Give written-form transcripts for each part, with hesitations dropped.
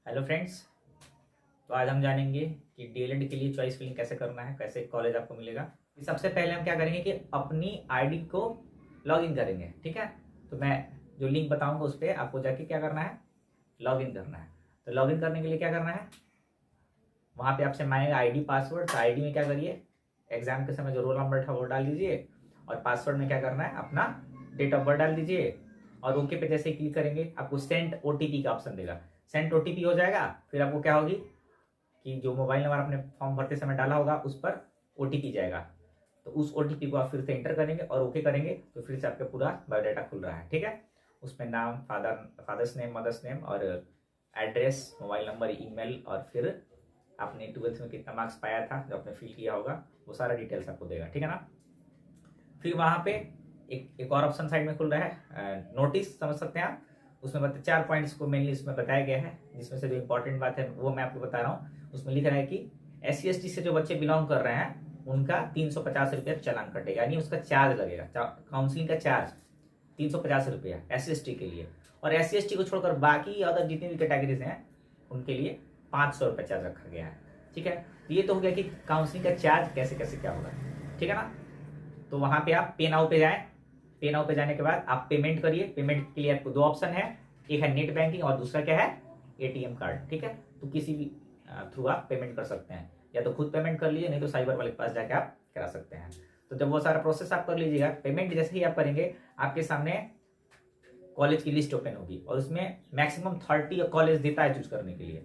Hello friends. तो आज हम जानेंगे कि डीएलएड के लिए चॉइस फिलिंग कैसे करना है, कैसे कॉलेज आपको मिलेगा। सबसे पहले हम क्या करेंगे कि अपनी आईडी को लॉगिन करेंगे। ठीक है, तो मैं जो लिंक बताऊंगा उस पर आपको जाके क्या करना है, लॉगिन करना है। तो लॉगिन करने के लिए क्या करना है, वहाँ पे आपसे मांगेगा आईडी पासवर्ड। तो आईडी में क्या करिए, एग्जाम के समय जो रोल नंबर था वो डाल दीजिए, और पासवर्ड में क्या करना है, अपना डेट ऑफ बर्थ डाल दीजिए। और ओके पे जैसे ही क्लिक करेंगे आपको सेंड ओटीपी का ऑप्शन देगा। सेंड ओटीपी हो जाएगा, फिर आपको क्या होगी कि जो मोबाइल नंबर आपने फॉर्म भरते समय डाला होगा उस पर ओटीपी जाएगा। तो उस ओटीपी को आप फिर से एंटर करेंगे और ओके करेंगे, तो फिर से आपका पूरा बायोडाटा खुल रहा है। ठीक है, उसमें नाम, फादर्स नेम, मदर्स नेम और एड्रेस, मोबाइल नंबर, ईमेल, और फिर आपने 12th में कितना मार्क्स पाया था जो आपने फिल किया होगा, वो सारा डिटेल्स आपको देगा। ठीक है ना। फिर वहाँ पे एक और ऑप्शन साइड में खुल रहा है, नोटिस समझ सकते हैं आप। उसमें 4 पॉइंट्स को मेनली उसमें बताया गया है, जिसमें से जो इंपॉर्टेंट बात है वो मैं आपको बता रहा हूँ। उसमें लिख रहा है कि SC/ST से जो बच्चे बिलोंग कर रहे हैं उनका 350 रुपया चालान कटेगा, यानी उसका चार्ज लगेगा, काउंसलिंग का चार्ज 350 रुपया SC/ST के लिए। और SC/ST को छोड़कर बाकी अदर जितनी भी कैटेगरीज हैं उनके लिए 500 रुपये चार्ज रखा गया है। ठीक है, ये तो हो गया कि काउंसलिंग का चार्ज कैसे कैसे क्या होगा। ठीक है ना। तो वहां पे आप पे नाउ पे जाएं। पे नाउ पे जाने के बाद आप पेमेंट करिए। पेमेंट के लिए आपको 2 ऑप्शन है, एक है नेट बैंकिंग और दूसरा क्या है, एटीएम कार्ड। ठीक है, तो किसी भी थ्रू आप पेमेंट कर सकते हैं, या तो खुद पेमेंट कर लीजिए, नहीं तो साइबर वाले के पास जाके आप करा सकते हैं। तो जब वो सारा प्रोसेस आप कर लीजिएगा, पेमेंट जैसे ही आप करेंगे आपके सामने कॉलेज की लिस्ट ओपन होगी, और उसमें मैक्सिमम 30 कॉलेज देता है चूज करने के लिए।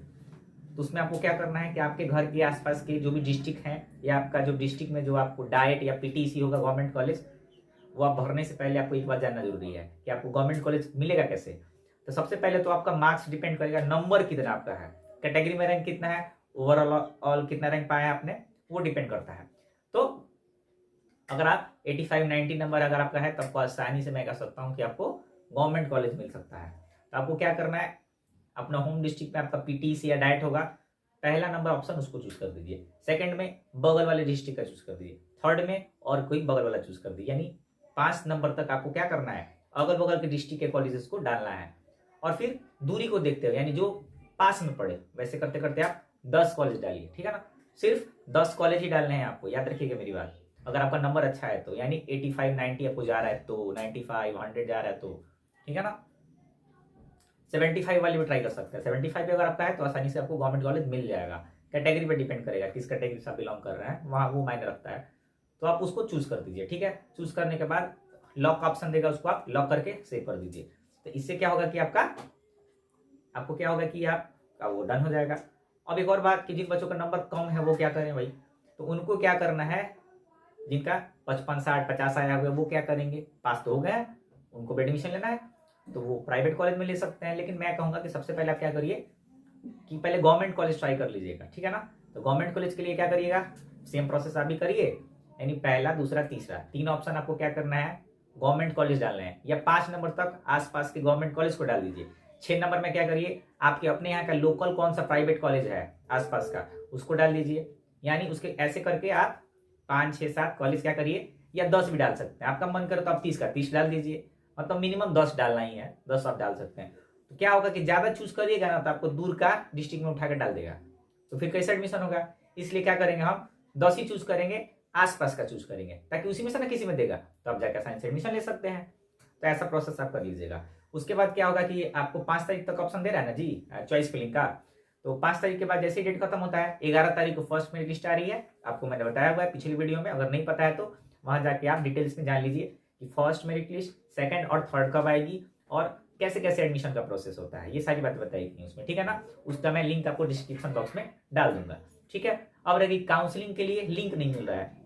तो उसमें आपको क्या करना है कि आपके घर के आसपास के जो भी डिस्ट्रिक्ट हैं, या आपका जो डिस्ट्रिक्ट में जो आपको डाइट या पीटीसी होगा गवर्नमेंट कॉलेज, वो आप भरने से पहले आपको एक बात जानना जरूरी है कि आपको गवर्नमेंट कॉलेज मिलेगा कैसे। तो सबसे पहले तो आपका मार्क्स डिपेंड करेगा, नंबर कितना आपका है, कैटेगरी में रैंक कितना है, ओवरऑल कितना रैंक पाया है आपने, वो डिपेंड करता है। तो अगर आप 85 90 नंबर अगर आपका है, तब आसानी से मैं कह सकता हूँ कि आपको गवर्नमेंट कॉलेज मिल सकता है। तो आपको क्या करना है, अपना होम डिस्ट्रिक्ट में आपका पीटीसी या डाइट होगा, पहला नंबर ऑप्शन उसको चूज कर दीजिए। सेकंड में बगल वाले डिस्ट्रिक्ट का चूज कर दीजिए। थर्ड में और कोई बगल वाला चूज कर दीजिए। यानी 5 नंबर तक आपको क्या करना है, अगल बगल के डिस्ट्रिक्ट के कॉलेजेस को डालना है। और फिर दूरी को देखते हुए, यानी जो पास में पड़े, वैसे करते करते आप 10 कॉलेज डालिए। ठीक है ना, सिर्फ 10 कॉलेज ही डालने हैं आपको, याद रखिएगा मेरी बात। अगर आपका नंबर अच्छा है तो, यानी 85 90 आपको जा रहा है तो, 95 100 जा रहा है तो, ठीक है ना। 75 वाली भी ट्राई कर सकते हैं। 75 भी अगर आपका है तो आसानी से आपको गवर्नमेंट कॉलेज मिल जाएगा। कैटेगरी पे डिपेंड करेगा, किस कैटेगरी से आप बिलोंग कर रहे हैं, वहाँ वो मायने रखता है। तो आप उसको चूज कर दीजिए। ठीक है, चूज करने के बाद लॉक का ऑप्शन देगा, उसको आप लॉक करके सेव कर दीजिए। तो इससे क्या होगा कि आपको क्या होगा कि आपका वो डन हो जाएगा। अब एक और बात कि जिन बच्चों का नंबर कम है वो क्या करें भाई, तो उनको क्या करना है, जिनका 55 60 50 आया हुआ वो क्या करेंगे, पास तो हो गए, उनको भी एडमिशन लेना है तो वो प्राइवेट कॉलेज में ले सकते हैं। लेकिन मैं कहूंगा कि सबसे पहले आप क्या करिए कि पहले गवर्नमेंट कॉलेज ट्राई कर लीजिएगा। ठीक है ना। तो गवर्नमेंट कॉलेज के लिए क्या करिएगा, सेम प्रोसेस आप भी करिए, यानी पहला दूसरा तीसरा 3 ऑप्शन आपको क्या करना है, गवर्नमेंट कॉलेज डालना है, या 5 नंबर तक आसपास के गवर्नमेंट कॉलेज को डाल दीजिए। 6 नंबर में क्या करिए, आपके अपने यहाँ का लोकल कौन सा प्राइवेट कॉलेज है आसपास का, उसको डाल दीजिए। यानी उसके ऐसे करके आप 5 6 7 कॉलेज क्या करिए, या 10 भी डाल सकते हैं। आपका मन करे तो आप 30 का 30 डाल दीजिए, मतलब मिनिमम 10 डालना ही है, 10 आप डाल सकते हैं। तो क्या होगा कि ज्यादा चूज करिएगा ना तो आपको दूर का डिस्ट्रिक्ट में उठा कर डाल देगा, तो फिर कैसे एडमिशन होगा। इसलिए क्या करेंगे, हम 10 ही चूज करेंगे, आसपास का चूज करेंगे, ताकि उसी में से ना किसी में देगा तो आप जाकर साइंस एडमिशन ले सकते हैं। तो ऐसा प्रोसेस आप कर लीजिएगा। उसके बाद क्या होगा कि आपको 5 तारीख तक ऑप्शन दे रहा है ना जी चॉइस फिलिंग का। तो 5 तारीख के बाद जैसे ही डेट खत्म होता है, 11 तारीख को फर्स्ट मेरिट लिस्ट आ रही है, आपको मैंने बताया हुआ है पिछली वीडियो में। अगर नहीं पता है तो वहां जाके आप डिटेल्स में जान लीजिए कि फर्स्ट मेरिट लिस्ट, सेकंड और थर्ड कब आएगी, और कैसे कैसे एडमिशन का प्रोसेस होता है, ये सारी बातें बताई गई उसमें। ठीक है ना, उसका मैं लिंक आपको डिस्क्रिप्शन बॉक्स में डाल दूंगा। ठीक है, अब रही काउंसलिंग के लिए लिंक नहीं मिल रहा है,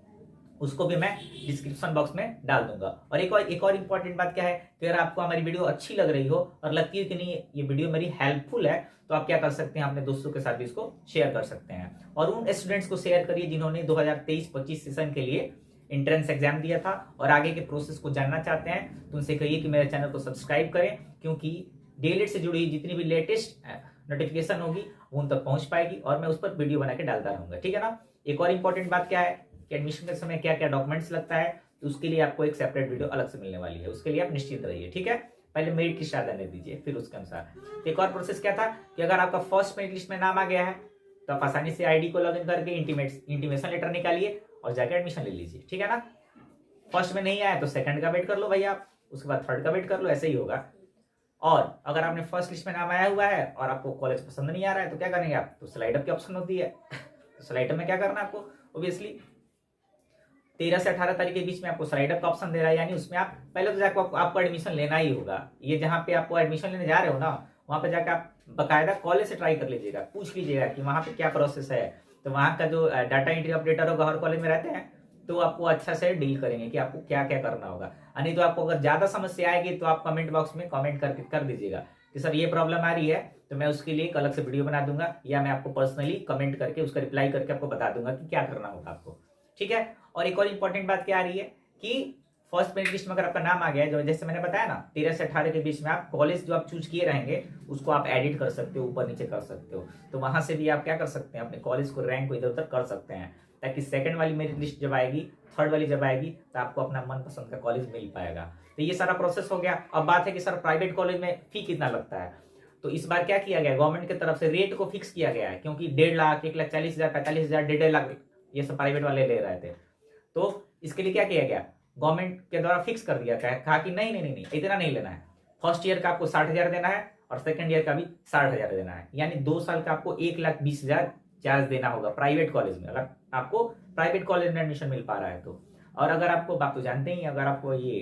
उसको भी मैं डिस्क्रिप्शन बॉक्स में डाल दूंगा। और एक और इंपॉर्टेंट बात क्या है कि अगर आपको हमारी वीडियो अच्छी लग रही हो और लगती है कि नहीं ये वीडियो मेरी हेल्पफुल है, तो आप क्या कर सकते हैं, अपने दोस्तों के साथ भी इसको शेयर कर सकते हैं। और उन स्टूडेंट्स को शेयर करिए जिन्होंने 2023-25 सेशन के लिए एंट्रेंस एग्जाम दिया था और आगे के प्रोसेस को जानना चाहते हैं, तो उनसे कहिए कि मेरे चैनल को सब्सक्राइब करें, क्योंकि डीएलएड से जुड़ी जितनी भी लेटेस्ट नोटिफिकेशन होगी वो उन तक पहुंच पाएगी और मैं उस पर वीडियो बना के डालता रहूंगा। ठीक है ना। एक और इंपॉर्टेंट बात क्या है कि एडमिशन के समय क्या क्या डॉक्यूमेंट्स लगता है, तो उसके लिए आपको एक सेपरेट वीडियो अलग से मिलने वाली है, उसके लिए आप निश्चिंत रहिए। ठीक है, पहले मेरिट लिस्ट आने दीजिए, फिर उसके अनुसार। एक और प्रोसेस क्या था कि अगर आपका फर्स्ट मेरिट लिस्ट में नाम आ गया है तो आप आसानी से आईडी को लॉगिन करके इंटीमेशन लेटर निकालिए और जाके एडमिशन ले लीजिए, ठीक है ना। फर्स्ट में नहीं आया तो सेकंड का वेट कर लो भैया आप, उसके बाद थर्ड का वेट कर लो, ऐसे ही होगा। और अगर आपने फर्स्ट लिस्ट में नाम आया हुआ है और आपको कॉलेज पसंद नहीं आ रहा है तो क्या करेंगे आप, तो स्लाइड अप की ऑप्शन होती है तो स्लाइड अप में क्या करना है आपको, ऑब्वियसली 13 से 18 तारीख के बीच में आपको स्लाइड अप का ऑप्शन दे रहा है, यानी उसमें आप पहले तो जाकर आपको एडमिशन लेना ही होगा। ये जहाँ पे आपको एडमिशन लेने जा रहे हो ना, वहाँ पे जाकर आप बकायदा कॉलेज से ट्राई कर लीजिएगा, पूछ लीजिएगा कि वहाँ पे क्या प्रोसेस है। तो वहाँ का जो डाटा एंट्री ऑपरेटर होगा, हर कॉलेज में रहते हैं, तो आपको अच्छा से डील करेंगे कि आपको क्या क्या करना होगा। नहीं तो आपको अगर ज्यादा समस्या आएगी तो आप कमेंट बॉक्स में कमेंट करके कर दीजिएगा कि सर ये प्रॉब्लम आ रही है, तो मैं उसके लिए एक अलग से वीडियो बना दूंगा, या मैं आपको पर्सनली कमेंट करके उसका रिप्लाई करके आपको बता दूंगा कि क्या करना होगा आपको, ठीक है। और एक और इंपॉर्टेंट बात क्या आ रही है कि फर्स्ट मेरिट लिस्ट में अगर आपका नाम आ गया है, जो जैसे मैंने बताया ना 13 से 18 के बीच में आप कॉलेज जो आप चूज किए रहेंगे उसको आप एडिट कर सकते हो, ऊपर नीचे कर सकते हो। तो वहां से भी आप क्या कर सकते हैं, अपने कॉलेज को रैंक को इधर उधर कर सकते हैं, ताकि सेकंड वाली मेरिट लिस्ट जब आएगी, थर्ड वाली जब आएगी, तो आपको अपना मनपसंद का कॉलेज मिल पाएगा। तो ये सारा प्रोसेस हो गया। अब बात है कि सर प्राइवेट कॉलेज में फी कितना लगता है। तो इस बार क्या किया गया, गवर्नमेंट की तरफ से रेट को फिक्स किया गया है, क्योंकि 1.5 लाख 1,40,000 45,000 1.5 लाख ये सब प्राइवेट वाले ले रहे थे। तो इसके लिए क्या किया गया, गवर्नमेंट के द्वारा फिक्स कर दिया गया, कहा कि नहीं नहीं नहीं नहीं इतना नहीं लेना है, फर्स्ट ईयर का आपको 60,000 देना है और सेकंड ईयर का भी 60,000 देना है, यानी 2 साल का आपको 1,20,000 चार्ज देना होगा प्राइवेट कॉलेज में, अगर आपको प्राइवेट कॉलेज में एडमिशन मिल पा रहा है तो। और अगर आपको, आप तो जानते ही, अगर आपको ये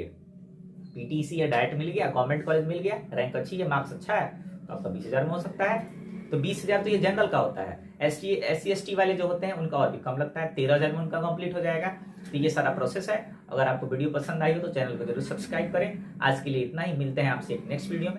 पीटीसी या डायरेक्ट मिल गया, गवर्नमेंट कॉलेज मिल गया, रैंक अच्छी है, मार्क्स अच्छा है, तो आपका 20,000 में हो सकता है। तो 20,000 तो ये जनरल का होता है। SC ST वाले जो होते हैं उनका और भी कम लगता है, 13,000 में उनका कंप्लीट हो जाएगा। तो ये सारा प्रोसेस है। अगर आपको वीडियो पसंद आई हो तो चैनल को जरूर सब्सक्राइब करें। आज के लिए इतना ही, मिलते हैं आपसे एक नेक्स्ट वीडियो में।